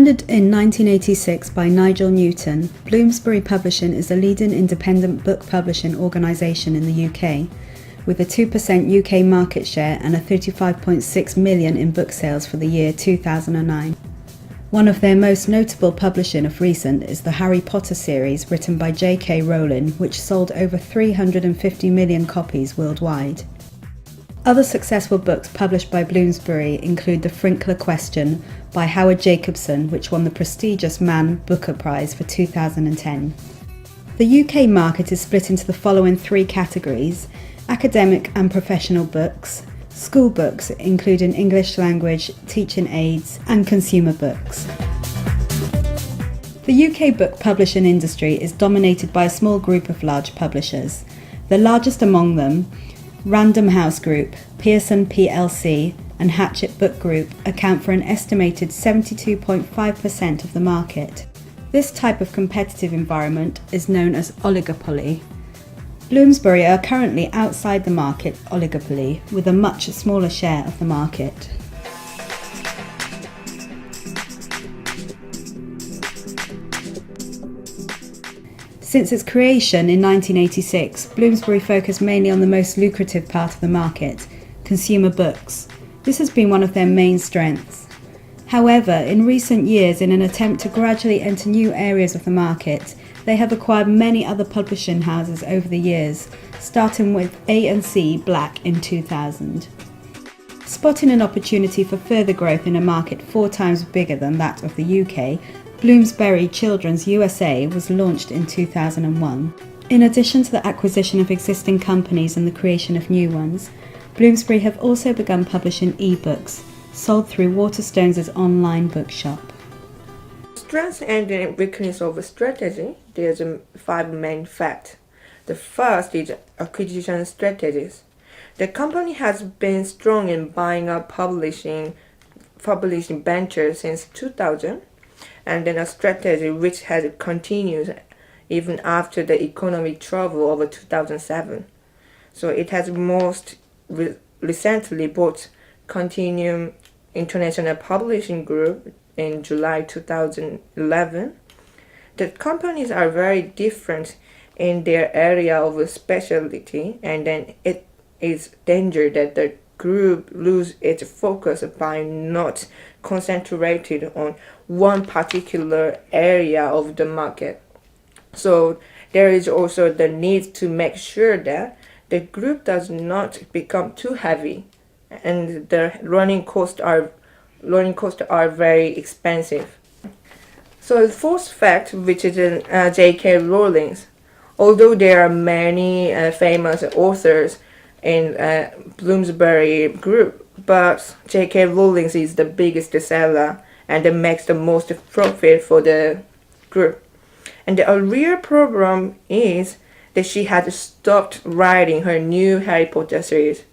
Founded in 1986 by Nigel Newton, Bloomsbury Publishing is a leading independent book publishing organisation in the UK, with a 2% UK market share and a 35.6 million in book sales for the year 2009. One of their most notable publishing of recent is the Harry Potter series written by J.K. Rowling, which sold over 350 million copies worldwide. Other successful books published by Bloomsbury include The Frinkler Question by Howard Jacobson, which won the prestigious Man Booker Prize for 2010. The UK market is split into the following three categories: academic and professional books, school books including English language, teaching aids, and consumer books. The UK book publishing industry is dominated by a small group of large publishers. The largest among them, Random House Group, Pearson plc, and Hachette Book Group account for an estimated 72.5% of the market. This type of competitive environment is known as oligopoly. Bloomsbury are currently outside the market oligopoly, with a much smaller share of the market. Since its creation in 1986, Bloomsbury focused mainly on the most lucrative part of the market, consumer books. This has been one of their main strengths. However, in recent years, in an attempt to gradually enter new areas of the market, they have acquired many other publishing houses over the years, starting with A&C Black in 2000. Spotting an opportunity for further growth in a market 4 times bigger than that of the UK, Bloomsbury Children's USA was launched in 2001. In addition to the acquisition of existing companies and the creation of new ones, Bloomsbury have also begun publishing e-books, sold through Waterstones' online bookshop. Strengths and weakness of Stratagy, there's 5 main facts. The first is acquisition strategies. The company has been strong in buying up publishing ventures since 2000. And then a strategy which has continued even after the economic trouble of 2007. So it has most recently bought Continuum International Publishing Group in July 2011. The companies are very different in their area of specialty, and then it is danger that the group lose its focus by not concentrated on one particular area of the market. So there is also the need to make sure that the group does not become too heavy, and the running costs are very expensive. So the fourth fact, which is J.K. Rowling, although there are many famous authors in Bloomsbury Group, but J.K. Rowling is the biggest seller and makes the most profit for the group. And the real problem is that she had stopped writing her new Harry Potter series.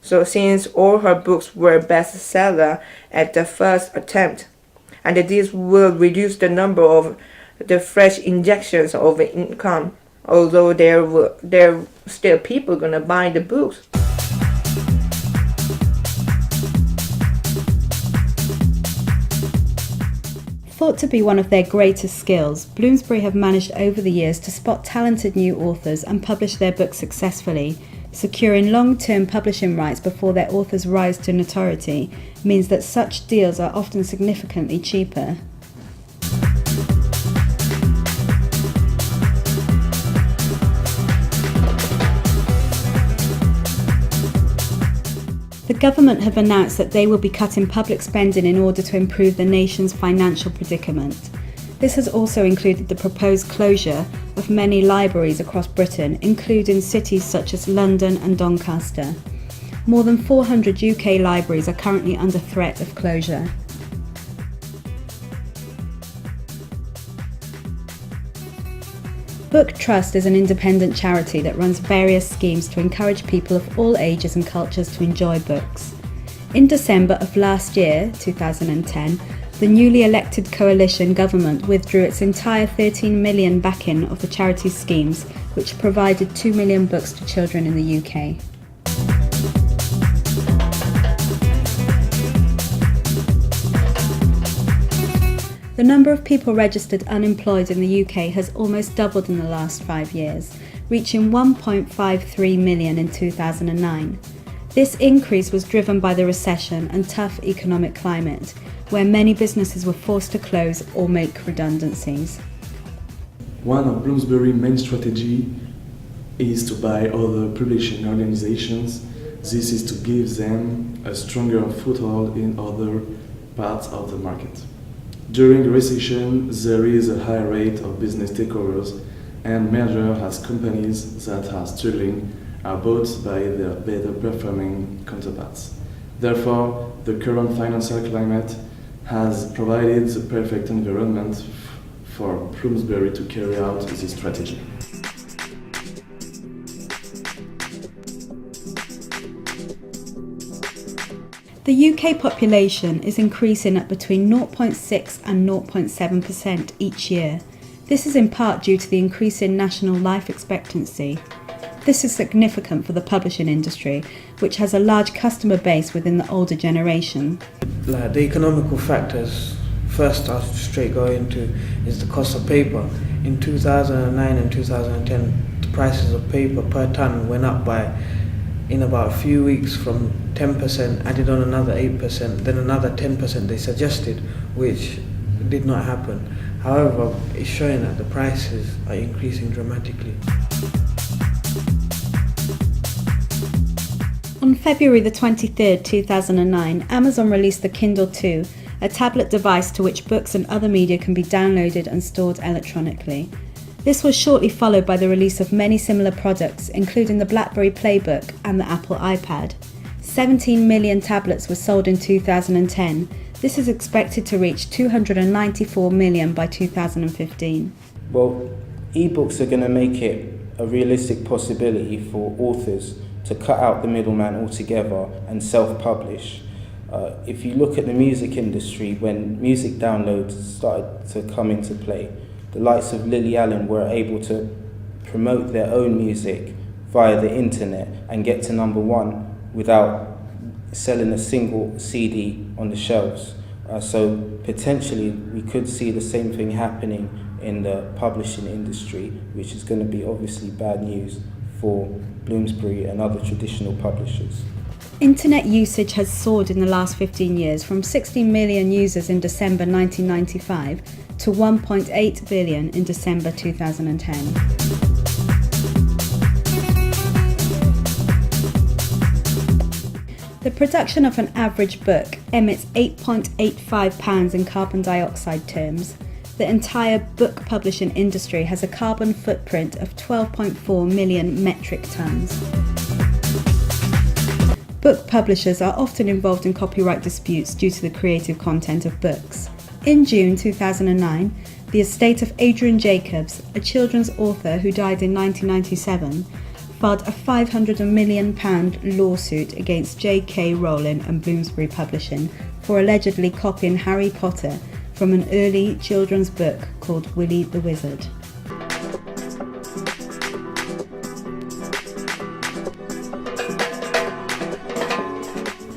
So since all her books were bestseller at the first attempt, and this will reduce the number of the fresh injections of income, although there still people gonna buy the books. Thought to be one of their greatest skills, Bloomsbury have managed over the years to spot talented new authors and publish their books successfully. Securing long-term publishing rights before their authors rise to notoriety means that such deals are often significantly cheaper. The government have announced that they will be cutting public spending in order to improve the nation's financial predicament. This has also included the proposed closure of many libraries across Britain, including cities such as London and Doncaster. More than 400 UK libraries are currently under threat of closure. Book Trust is an independent charity that runs various schemes to encourage people of all ages and cultures to enjoy books. In December of last year, 2010, the newly elected coalition government withdrew its entire 13 million backing of the charity's schemes, which provided 2 million books to children in the UK. The number of people registered unemployed in the UK has almost doubled in the last 5 years, reaching 1.53 million in 2009. This increase was driven by the recession and tough economic climate, where many businesses were forced to close or make redundancies. One of Bloomsbury's main strategy is to buy other publishing organizations. This is to give them a stronger foothold in other parts of the market. During a recession, there is a high rate of business takeovers and mergers as companies that are struggling are bought by their better performing counterparts. Therefore, the current financial climate has provided the perfect environment for Bloomsbury to carry out this strategy. The UK population is increasing at between 0.6 and 0.7% each year. This is in part due to the increase in national life expectancy. This is significant for the publishing industry, which has a large customer base within the older generation. The economical factors, first I'll straight go into is the cost of paper. In 2009 and 2010, the prices of paper per tonne went up in about a few weeks from 10%, added on another 8%, then another 10% they suggested, which did not happen. However, it's showing that the prices are increasing dramatically. On February the 23rd, 2009, Amazon released the Kindle 2, a tablet device to which books and other media can be downloaded and stored electronically. This was shortly followed by the release of many similar products, including the BlackBerry Playbook and the Apple iPad. 17 million tablets were sold in 2010. This is expected to reach 294 million by 2015. Well, ebooks are going to make it a realistic possibility for authors to cut out the middleman altogether and self-publish. If you look at the music industry, when music downloads started to come into play, the likes of Lily Allen were able to promote their own music via the internet and get to number one without selling a single CD on the shelves. So potentially we could see the same thing happening in the publishing industry, which is going to be obviously bad news for Bloomsbury and other traditional publishers. Internet usage has soared in the last 15 years from 60 million users in December 1995 to 1.8 billion in December 2010. The production of an average book emits 8.85 pounds in carbon dioxide terms. The entire book publishing industry has a carbon footprint of 12.4 million metric tons. Book publishers are often involved in copyright disputes due to the creative content of books. In June 2009, the estate of Adrian Jacobs, a children's author who died in 1997, filed a £500 million lawsuit against J.K. Rowling and Bloomsbury Publishing for allegedly copying Harry Potter from an early children's book called Willy the Wizard.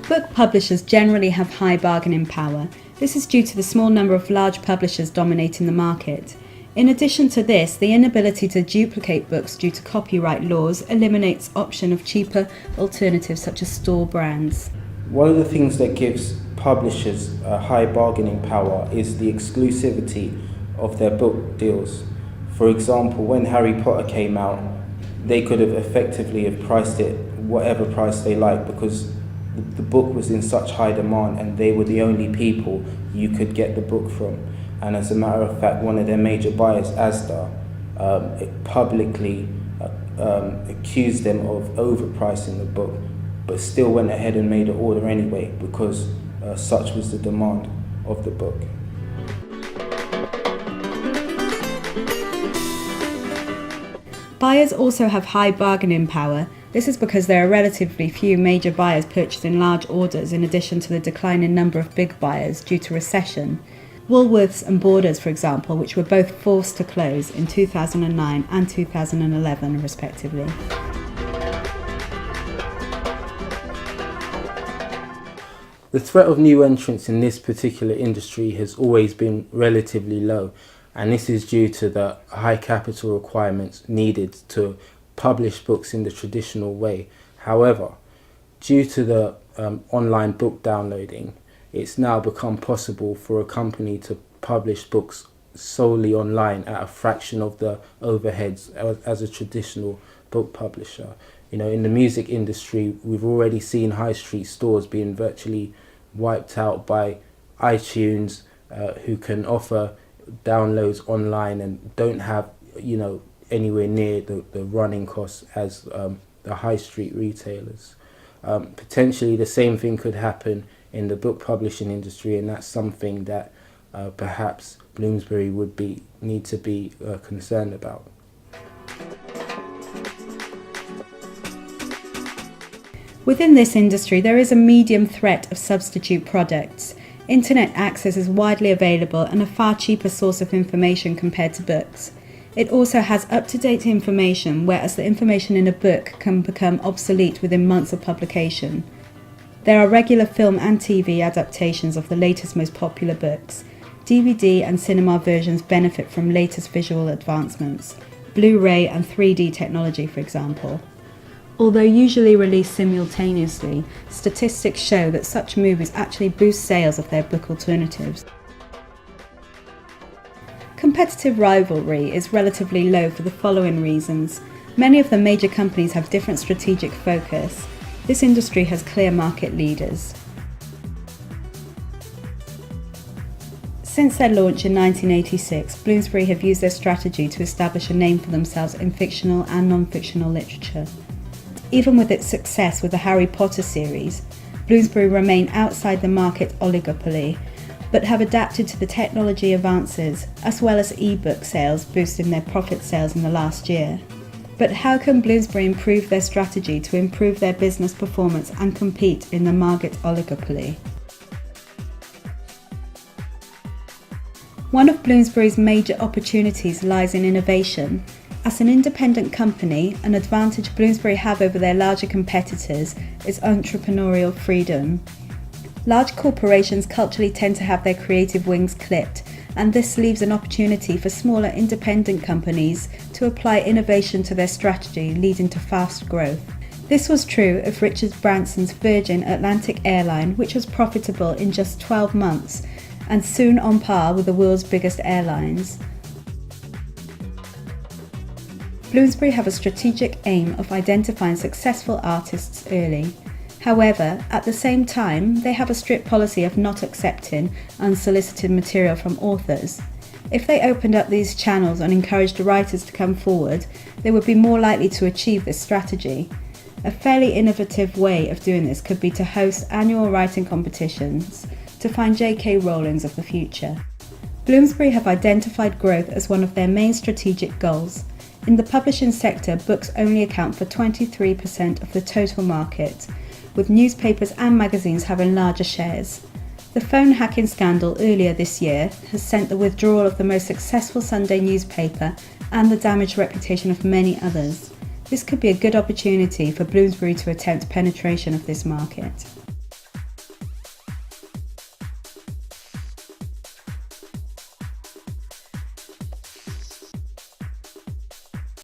Book publishers generally have high bargaining power. This is due to the small number of large publishers dominating the market. In addition to this, the inability to duplicate books due to copyright laws eliminates option of cheaper alternatives such as store brands. One of the things that gives publishers a high bargaining power is the exclusivity of their book deals. For example, when Harry Potter came out, they could have effectively have priced it whatever price they like because the book was in such high demand and they were the only people you could get the book from. And as a matter of fact, one of their major buyers, Asda, publicly accused them of overpricing the book, but still went ahead and made an order anyway because such was the demand of the book. Buyers also have high bargaining power. This is because there are relatively few major buyers purchasing large orders in addition to the declining number of big buyers due to recession. Woolworths and Borders, for example, which were both forced to close in 2009 and 2011 respectively. The threat of new entrants in this particular industry has always been relatively low, and this is due to the high capital requirements needed to publish books in the traditional way. However, due to the online book downloading, it's now become possible for a company to publish books solely online at a fraction of the overheads as a traditional book publisher. You know, in the music industry, we've already seen high street stores being virtually wiped out by iTunes, who can offer downloads online and don't have, you know, anywhere near the running costs as the high street retailers. Potentially the same thing could happen in the book publishing industry, and that's something that perhaps Bloomsbury would need to be concerned about. Within this industry, there is a medium threat of substitute products. Internet access is widely available and a far cheaper source of information compared to books. It also has up-to-date information, whereas the information in a book can become obsolete within months of publication. There are regular film and TV adaptations of the latest, most popular books. DVD and cinema versions benefit from latest visual advancements, Blu-ray and 3D technology, for example. Although usually released simultaneously, statistics show that such movies actually boost sales of their book alternatives. Competitive rivalry is relatively low for the following reasons. Many of the major companies have different strategic focus. This industry has clear market leaders. Since their launch in 1986, Bloomsbury have used their strategy to establish a name for themselves in fictional and non-fictional literature. Even with its success with the Harry Potter series, Bloomsbury remain outside the market oligopoly, but have adapted to the technology advances, as well as e-book sales boosting their profit sales in the last year. But how can Bloomsbury improve their strategy to improve their business performance and compete in the market oligopoly? One of Bloomsbury's major opportunities lies in innovation. As an independent company, an advantage Bloomsbury have over their larger competitors is entrepreneurial freedom. Large corporations culturally tend to have their creative wings clipped, and this leaves an opportunity for smaller independent companies to apply innovation to their strategy, leading to fast growth. This was true of Richard Branson's Virgin Atlantic airline, which was profitable in just 12 months and soon on par with the world's biggest airlines. Bloomsbury have a strategic aim of identifying successful artists early. However, at the same time, they have a strict policy of not accepting unsolicited material from authors. If they opened up these channels and encouraged writers to come forward, they would be more likely to achieve this strategy. A fairly innovative way of doing this could be to host annual writing competitions to find J.K. Rowlings of the future. Bloomsbury have identified growth as one of their main strategic goals. In the publishing sector, books only account for 23% of the total market, with newspapers and magazines having larger shares. The phone hacking scandal earlier this year has sent the withdrawal of the most successful Sunday newspaper and the damaged reputation of many others. This could be a good opportunity for Bloomsbury to attempt penetration of this market.